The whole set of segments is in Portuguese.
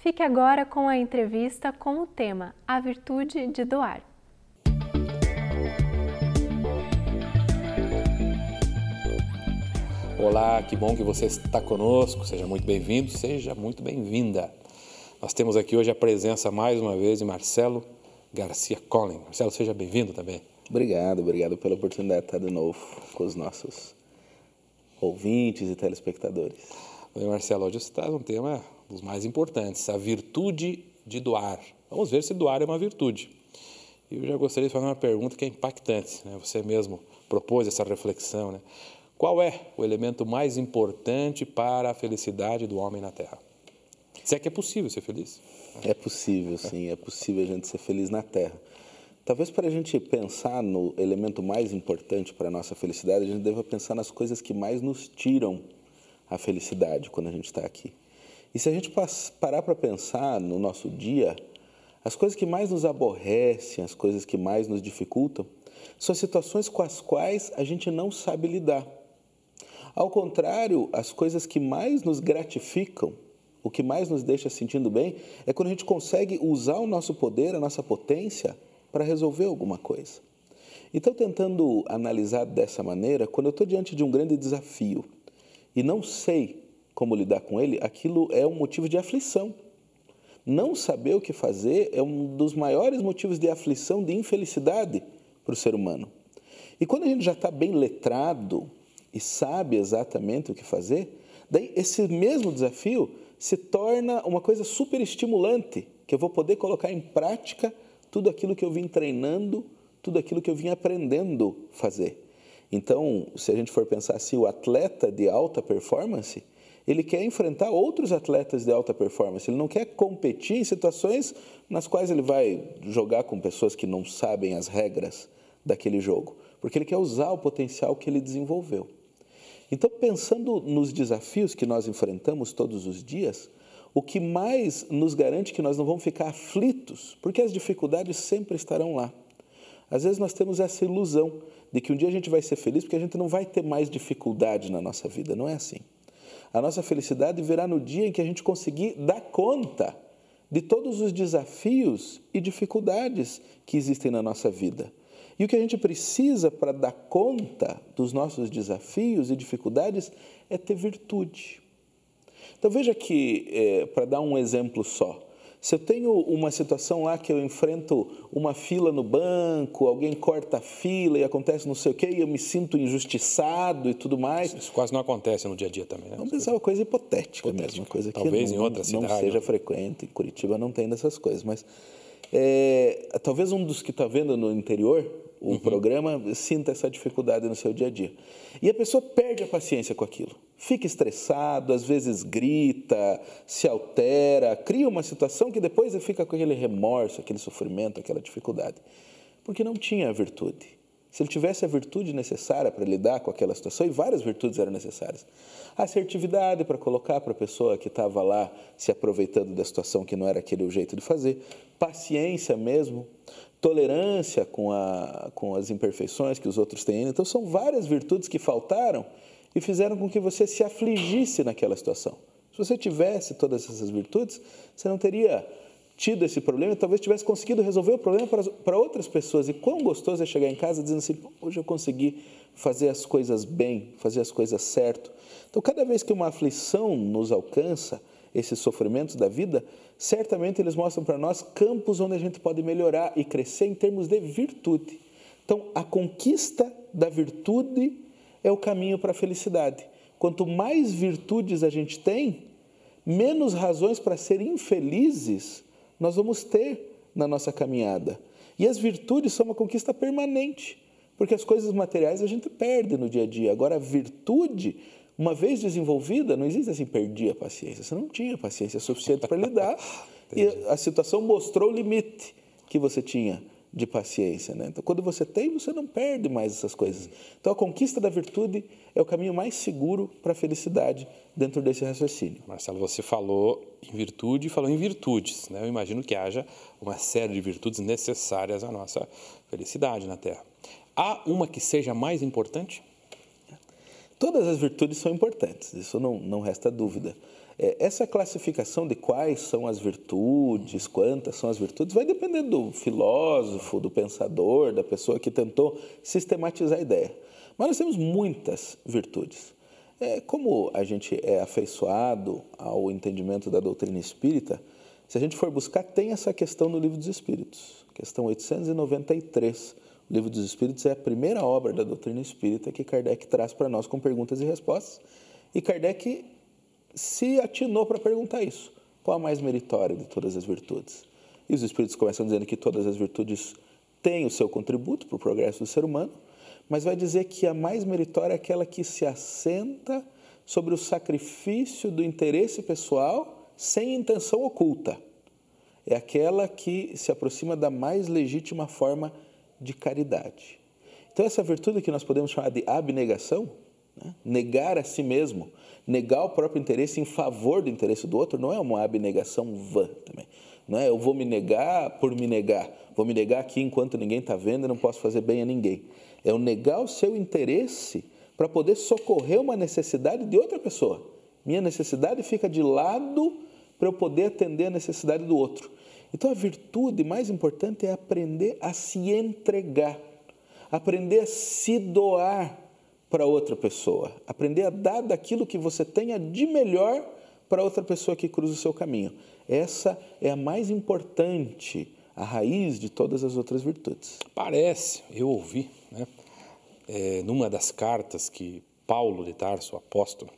Fique agora com a entrevista com o tema A Virtude de Doar. Olá, que bom que você está conosco, seja muito bem-vindo, seja muito bem-vinda. Nós temos aqui hoje a presença, mais uma vez, de Marcelo Garcia Collin. Marcelo, seja bem-vindo também. Obrigado pela oportunidade de estar de novo com os nossos ouvintes e telespectadores. Oi, Marcelo, hoje você traz um tema dos mais importantes, a virtude de doar. Vamos ver se doar é uma virtude. E eu já gostaria de fazer uma pergunta que é impactante, né? Você mesmo propôs essa reflexão, né? Qual é o elemento mais importante para a felicidade do homem na Terra? Se é que é possível ser feliz? É possível, sim, é possível a gente ser feliz na Terra. Talvez para a gente pensar no elemento mais importante para a nossa felicidade, a gente deva pensar nas coisas que mais nos tiram a felicidade quando a gente está aqui. E se a gente parar para pensar no nosso dia, as coisas que mais nos aborrecem, as coisas que mais nos dificultam, são situações com as quais a gente não sabe lidar. Ao contrário, as coisas que mais nos gratificam, o que mais nos deixa sentindo bem, é quando a gente consegue usar o nosso poder, a nossa potência, para resolver alguma coisa. Então, tentando analisar dessa maneira, quando eu estou diante de um grande desafio e não sei como lidar com ele, aquilo é um motivo de aflição. Não saber o que fazer é um dos maiores motivos de aflição, de infelicidade para o ser humano. E quando a gente já está bem letrado e sabe exatamente o que fazer, daí esse mesmo desafio se torna uma coisa super estimulante, que eu vou poder colocar em prática tudo aquilo que eu vim treinando, tudo aquilo que eu vim aprendendo a fazer. Então, se a gente for pensar assim, o atleta de alta performance, ele quer enfrentar outros atletas de alta performance, ele não quer competir em situações nas quais ele vai jogar com pessoas que não sabem as regras daquele jogo, porque ele quer usar o potencial que ele desenvolveu. Então, pensando nos desafios que nós enfrentamos todos os dias, o que mais nos garante que nós não vamos ficar aflitos, porque as dificuldades sempre estarão lá. Às vezes nós temos essa ilusão de que um dia a gente vai ser feliz porque a gente não vai ter mais dificuldade na nossa vida, não é assim. A nossa felicidade virá no dia em que a gente conseguir dar conta de todos os desafios e dificuldades que existem na nossa vida. E o que a gente precisa para dar conta dos nossos desafios e dificuldades é ter virtude. Então veja que, para dar um exemplo só, se eu tenho uma situação lá que eu enfrento uma fila no banco, alguém corta a fila e acontece não sei o quê, e eu me sinto injustiçado e tudo mais. Isso quase não acontece no dia a dia também, né? Vamos pensar uma coisa hipotética mesmo, uma coisa talvez que em outra cidade não seja frequente. Em Curitiba não tem dessas coisas, mas talvez um dos que está vendo no interior o programa sinta essa dificuldade no seu dia a dia. E a pessoa perde a paciência com aquilo. Fica estressado, às vezes grita, se altera, cria uma situação que depois ele fica com aquele remorso, aquele sofrimento, aquela dificuldade. Porque não tinha a virtude. Se ele tivesse a virtude necessária para lidar com aquela situação, e várias virtudes eram necessárias. Assertividade para colocar para a pessoa que estava lá se aproveitando da situação que não era aquele o jeito de fazer. Paciência mesmo. Tolerância com as imperfeições que os outros têm. Então, são várias virtudes que faltaram e fizeram com que você se afligisse naquela situação. Se você tivesse todas essas virtudes, você não teria tido esse problema e talvez tivesse conseguido resolver o problema para outras pessoas. E quão gostoso é chegar em casa dizendo assim, hoje eu consegui fazer as coisas bem, fazer as coisas certo. Então, cada vez que uma aflição nos alcança, esses sofrimentos da vida, certamente eles mostram para nós campos onde a gente pode melhorar e crescer em termos de virtude. Então, a conquista da virtude é o caminho para a felicidade. Quanto mais virtudes a gente tem, menos razões para ser infelizes nós vamos ter na nossa caminhada. E as virtudes são uma conquista permanente, porque as coisas materiais a gente perde no dia a dia. Agora, a virtude, uma vez desenvolvida, não existe assim, perdi a paciência. Você não tinha paciência suficiente para lidar e a situação mostrou o limite que você tinha de paciência, né? Então, quando você tem, você não perde mais essas coisas. Então, a conquista da virtude é o caminho mais seguro para a felicidade dentro desse raciocínio. Marcelo, você falou em virtude e falou em virtudes, né? Eu imagino que haja uma série de virtudes necessárias à nossa felicidade na Terra. Há uma que seja mais importante? Todas as virtudes são importantes, isso não resta dúvida. Essa classificação de quais são as virtudes, quantas são as virtudes, vai depender do filósofo, do pensador, da pessoa que tentou sistematizar a ideia. Mas nós temos muitas virtudes. Como a gente é afeiçoado ao entendimento da doutrina espírita, se a gente for buscar, tem essa questão no Livro dos Espíritos. Questão 893. O Livro dos Espíritos é a primeira obra da doutrina espírita que Kardec traz para nós com perguntas e respostas. E Kardec se atinou para perguntar isso. Qual a mais meritória de todas as virtudes? E os Espíritos começam dizendo que todas as virtudes têm o seu contributo para o progresso do ser humano, mas vai dizer que a mais meritória é aquela que se assenta sobre o sacrifício do interesse pessoal sem intenção oculta. É aquela que se aproxima da mais legítima forma de caridade. Então, essa virtude que nós podemos chamar de abnegação, né? Negar a si mesmo, negar o próprio interesse em favor do interesse do outro, não é uma abnegação vã também. Não é eu vou me negar por me negar, vou me negar aqui enquanto ninguém está vendo e não posso fazer bem a ninguém. É o negar o seu interesse para poder socorrer uma necessidade de outra pessoa. Minha necessidade fica de lado para eu poder atender a necessidade do outro. Então, a virtude mais importante é aprender a se entregar, aprender a se doar para outra pessoa, aprender a dar daquilo que você tenha de melhor para outra pessoa que cruza o seu caminho. Essa é a mais importante, a raiz de todas as outras virtudes. Parece, eu ouvi, né, numa das cartas que Paulo de Tarso, o apóstolo,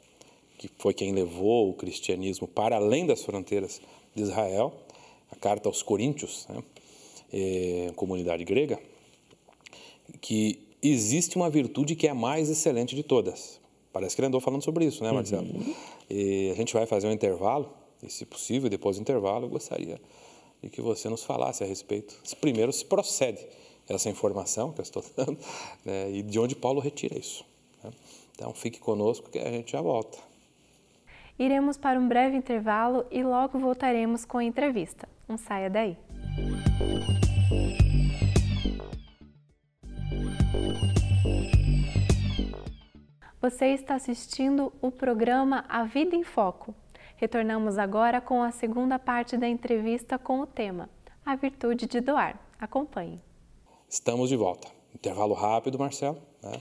que foi quem levou o cristianismo para além das fronteiras de Israel, a carta aos Coríntios, né, comunidade grega, que existe uma virtude que é a mais excelente de todas. Parece que ele andou falando sobre isso, né, Marcelo? E a gente vai fazer um intervalo, e se possível, depois do intervalo, eu gostaria de que você nos falasse a respeito. Primeiro, se procede essa informação que eu estou dando, né, e de onde Paulo retira isso. Né? Então, fique conosco que a gente já volta. Iremos para um breve intervalo e logo voltaremos com a entrevista. Não saia daí. Você está assistindo o programa A Vida em Foco. Retornamos agora com a segunda parte da entrevista com o tema A Virtude de Doar. Acompanhe. Estamos de volta. Intervalo rápido, Marcelo. Né?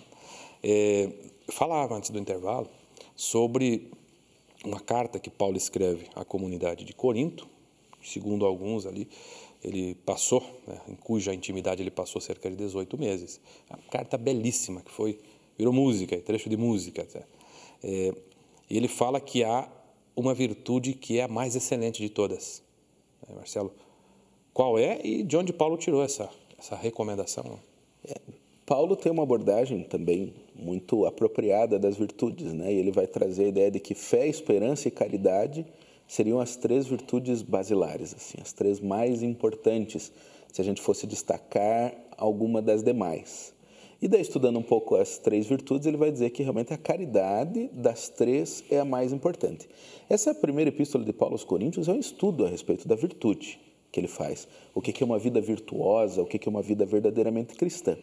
Falava antes do intervalo sobre uma carta que Paulo escreve à comunidade de Corinto. Segundo alguns ali, ele passou, né, em cuja intimidade ele passou cerca de 18 meses. Uma carta belíssima que virou música, trecho de música. E ele fala que há uma virtude que é a mais excelente de todas. Marcelo, qual é e de onde Paulo tirou essa recomendação? Paulo tem uma abordagem também muito apropriada das virtudes, né? E ele vai trazer a ideia de que fé, esperança e caridade seriam as três virtudes basilares, assim, as três mais importantes, se a gente fosse destacar alguma das demais. E daí, estudando um pouco as três virtudes, ele vai dizer que realmente a caridade das três é a mais importante. Essa primeira epístola de Paulo aos Coríntios é um estudo a respeito da virtude que ele faz. O que é uma vida virtuosa, o que é uma vida verdadeiramente cristã.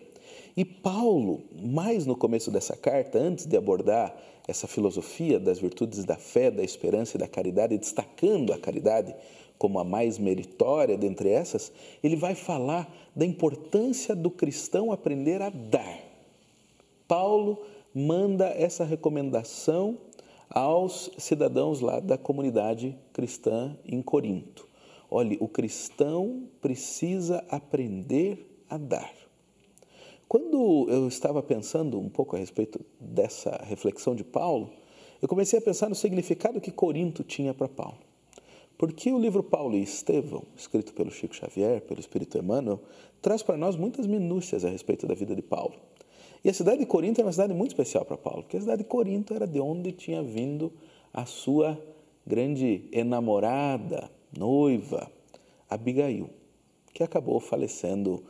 E Paulo, mais no começo dessa carta, antes de abordar essa filosofia das virtudes da fé, da esperança e da caridade, destacando a caridade como a mais meritória dentre essas, ele vai falar da importância do cristão aprender a dar. Paulo manda essa recomendação aos cidadãos lá da comunidade cristã em Corinto. Olhe, o cristão precisa aprender a dar. Quando eu estava pensando um pouco a respeito dessa reflexão de Paulo, eu comecei a pensar no significado que Corinto tinha para Paulo. Porque o livro Paulo e Estevão, escrito pelo Chico Xavier, pelo Espírito Emmanuel, traz para nós muitas minúcias a respeito da vida de Paulo. E a cidade de Corinto é uma cidade muito especial para Paulo, porque a cidade de Corinto era de onde tinha vindo a sua grande enamorada, noiva, Abigail, que acabou falecendo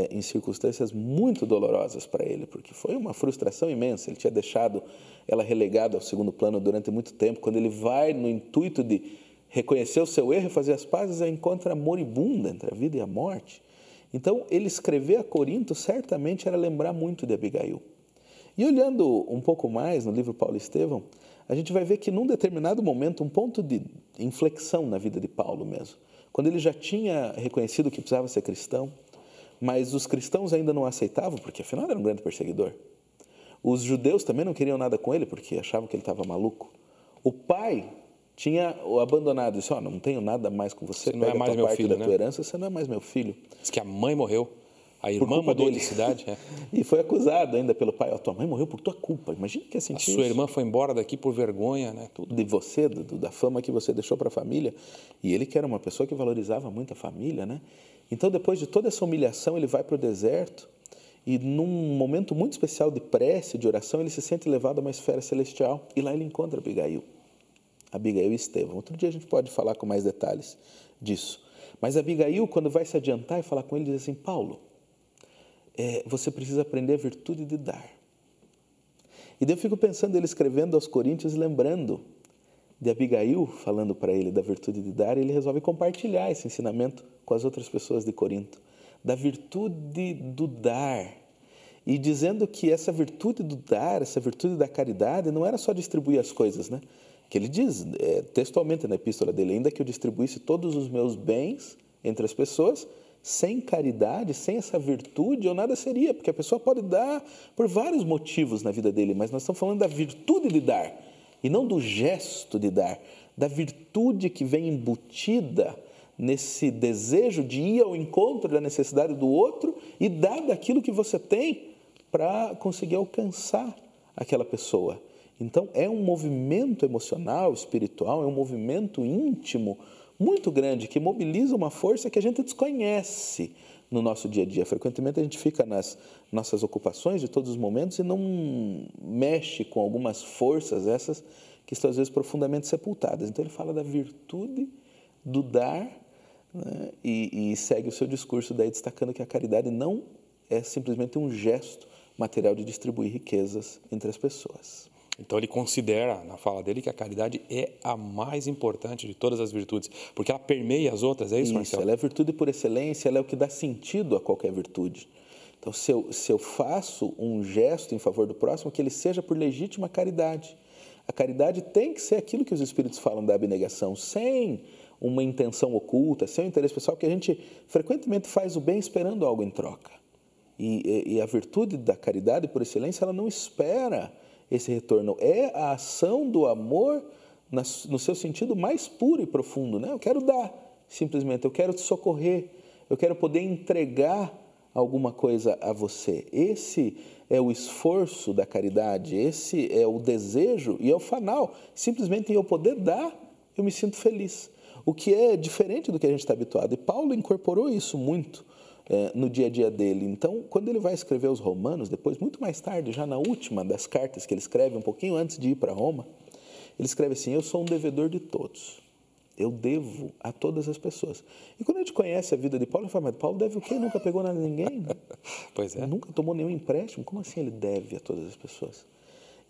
em circunstâncias muito dolorosas para ele, porque foi uma frustração imensa. Ele tinha deixado ela relegada ao segundo plano durante muito tempo. Quando ele vai no intuito de reconhecer o seu erro e fazer as pazes, a encontra moribunda entre a vida e a morte. Então, ele escrever a Corinto certamente era lembrar muito de Abigail. E olhando um pouco mais no livro Paulo e Estevão, a gente vai ver que num determinado momento, um ponto de inflexão na vida de Paulo mesmo, quando ele já tinha reconhecido que precisava ser cristão, mas os cristãos ainda não aceitavam, porque afinal era um grande perseguidor. Os judeus também não queriam nada com ele, porque achavam que ele estava maluco. O pai tinha o abandonado, disse, não tenho nada mais com você, não é mais meu filho, da tua herança, você não é mais meu filho. Diz que a mãe morreu, a irmã mudou de cidade. E foi acusado ainda pelo pai, tua mãe morreu por tua culpa, imagina que é sentir isso. A sua irmã foi embora daqui por vergonha, né? Tudo. De você, da fama que você deixou para a família. E ele que era uma pessoa que valorizava muito a família, né? Então, depois de toda essa humilhação, ele vai para o deserto e num momento muito especial de prece, de oração, ele se sente levado a uma esfera celestial e lá ele encontra Abigail e Estevão. Outro dia a gente pode falar com mais detalhes disso. Mas Abigail, quando vai se adiantar e falar com ele, diz assim, Paulo, você precisa aprender a virtude de dar. E daí eu fico pensando, ele escrevendo aos Coríntios, lembrando de Abigail, falando para ele da virtude de dar, e ele resolve compartilhar esse ensinamento com as outras pessoas de Corinto, da virtude do dar. E dizendo que essa virtude do dar, essa virtude da caridade, não era só distribuir as coisas, né? Que ele diz textualmente na epístola dele, ainda que eu distribuísse todos os meus bens entre as pessoas, sem caridade, sem essa virtude, eu nada seria, porque a pessoa pode dar por vários motivos na vida dele, mas nós estamos falando da virtude de dar, e não do gesto de dar, da virtude que vem embutida nesse desejo de ir ao encontro da necessidade do outro e dar daquilo que você tem para conseguir alcançar aquela pessoa. Então, é um movimento emocional, espiritual, é um movimento íntimo muito grande, que mobiliza uma força que a gente desconhece no nosso dia a dia. Frequentemente a gente fica nas nossas ocupações de todos os momentos e não mexe com algumas forças essas que estão às vezes profundamente sepultadas. Então ele fala da virtude do dar, né? E segue o seu discurso daí destacando que a caridade não é simplesmente um gesto material de distribuir riquezas entre as pessoas. Então ele considera, na fala dele, que a caridade é a mais importante de todas as virtudes, porque ela permeia as outras, é isso, Marcelo? Ela é a virtude por excelência, ela é o que dá sentido a qualquer virtude. Então, se eu faço um gesto em favor do próximo, que ele seja por legítima caridade. A caridade tem que ser aquilo que os Espíritos falam da abnegação, sem uma intenção oculta, sem um interesse pessoal, porque a gente frequentemente faz o bem esperando algo em troca. E a virtude da caridade por excelência, ela não espera esse retorno, é a ação do amor no seu sentido mais puro e profundo, né? Eu quero dar, simplesmente, eu quero te socorrer, eu quero poder entregar alguma coisa a você. Esse é o esforço da caridade, esse é o desejo e é o fanal. Simplesmente em eu poder dar, eu me sinto feliz. O que é diferente do que a gente está habituado. E Paulo incorporou isso muito no dia a dia dele. Então, quando ele vai escrever os Romanos, depois, muito mais tarde, já na última das cartas que ele escreve, um pouquinho antes de ir para Roma, ele escreve assim, eu sou um devedor de todos. Eu devo a todas as pessoas. E quando a gente conhece a vida de Paulo, a gente fala, mas Paulo deve o quê? Nunca pegou nada de ninguém? Né? Pois é. Nunca tomou nenhum empréstimo. Como assim ele deve a todas as pessoas?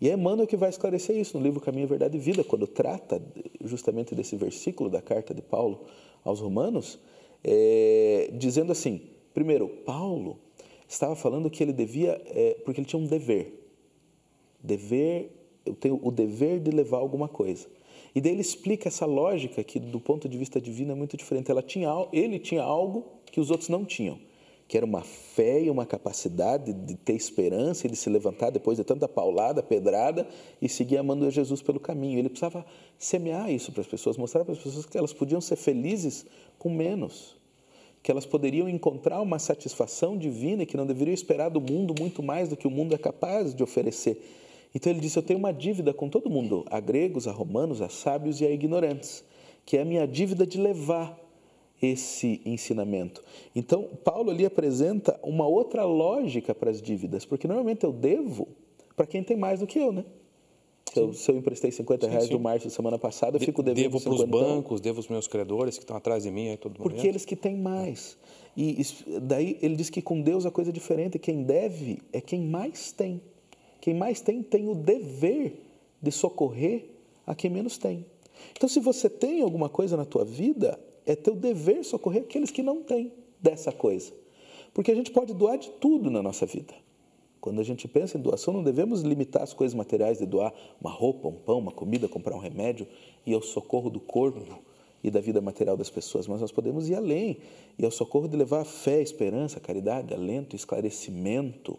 E é Emmanuel que vai esclarecer isso no livro Caminho, Verdade e Vida, quando trata justamente desse versículo da carta de Paulo aos Romanos, dizendo assim, primeiro, Paulo estava falando que ele devia, porque ele tinha um dever. Eu tenho o dever de levar alguma coisa. E daí ele explica essa lógica que, do ponto de vista divino, é muito diferente. Ele tinha algo que os outros não tinham, que era uma fé e uma capacidade de ter esperança e de se levantar depois de tanta paulada, pedrada, e seguir amando a Jesus pelo caminho. Ele precisava semear isso para as pessoas, mostrar para as pessoas que elas podiam ser felizes com menos, que elas poderiam encontrar uma satisfação divina e que não deveriam esperar do mundo muito mais do que o mundo é capaz de oferecer. Então ele disse, eu tenho uma dívida com todo mundo, a gregos, a romanos, a sábios e a ignorantes, que é a minha dívida de levar esse ensinamento. Então, Paulo ali apresenta uma outra lógica para as dívidas, porque normalmente eu devo para quem tem mais do que eu, né? Se eu emprestei R$50 do Márcio semana passada, eu fico devendo devo para os bancos, devo os meus credores que estão atrás de mim aí todo momento. Porque eles que têm mais. E daí ele diz que com Deus a coisa é diferente, quem deve é quem mais tem. Quem mais tem o dever de socorrer a quem menos tem. Então, se você tem alguma coisa na tua vida, é teu dever socorrer aqueles que não têm dessa coisa. Porque a gente pode doar de tudo na nossa vida. Quando a gente pensa em doação, não devemos limitar as coisas materiais de doar uma roupa, um pão, uma comida, comprar um remédio e ao socorro do corpo e da vida material das pessoas, mas nós podemos ir além e ao socorro de levar a fé, esperança, caridade, alento, esclarecimento,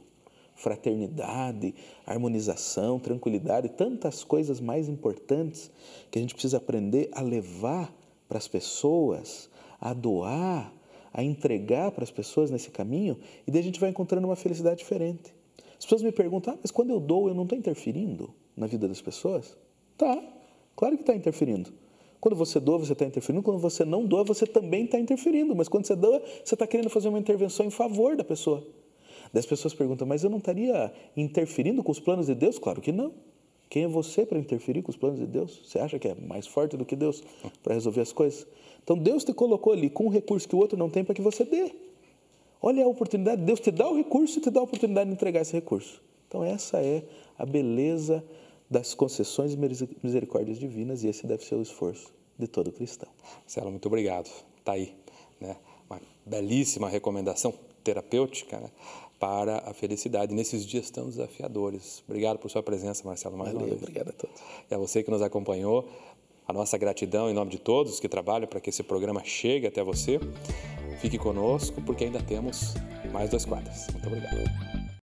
fraternidade, harmonização, tranquilidade, tantas coisas mais importantes que a gente precisa aprender a levar para as pessoas, a doar, a entregar para as pessoas nesse caminho, e daí a gente vai encontrando uma felicidade diferente. As pessoas me perguntam, mas quando eu dou, eu não estou interferindo na vida das pessoas? Tá, claro que está interferindo. Quando você doa, você está interferindo. Quando você não doa, você também está interferindo. Mas quando você doa, você está querendo fazer uma intervenção em favor da pessoa. Daí as pessoas perguntam, mas eu não estaria interferindo com os planos de Deus? Claro que não. Quem é você para interferir com os planos de Deus? Você acha que é mais forte do que Deus para resolver as coisas? Então Deus te colocou ali com um recurso que o outro não tem para que você dê. Olha a oportunidade, Deus te dá o recurso e te dá a oportunidade de entregar esse recurso. Então essa é a beleza das concessões e misericórdias divinas, e esse deve ser o esforço de todo cristão. Marcelo, muito obrigado. Está aí, né? Uma belíssima recomendação terapêutica, né, para a felicidade nesses dias tão desafiadores. Obrigado por sua presença, Marcelo, mais uma vez. Obrigado a todos. E a você que nos acompanhou, a nossa gratidão em nome de todos que trabalham para que esse programa chegue até você. Fique conosco, porque ainda temos mais 2 quadros. Muito obrigado.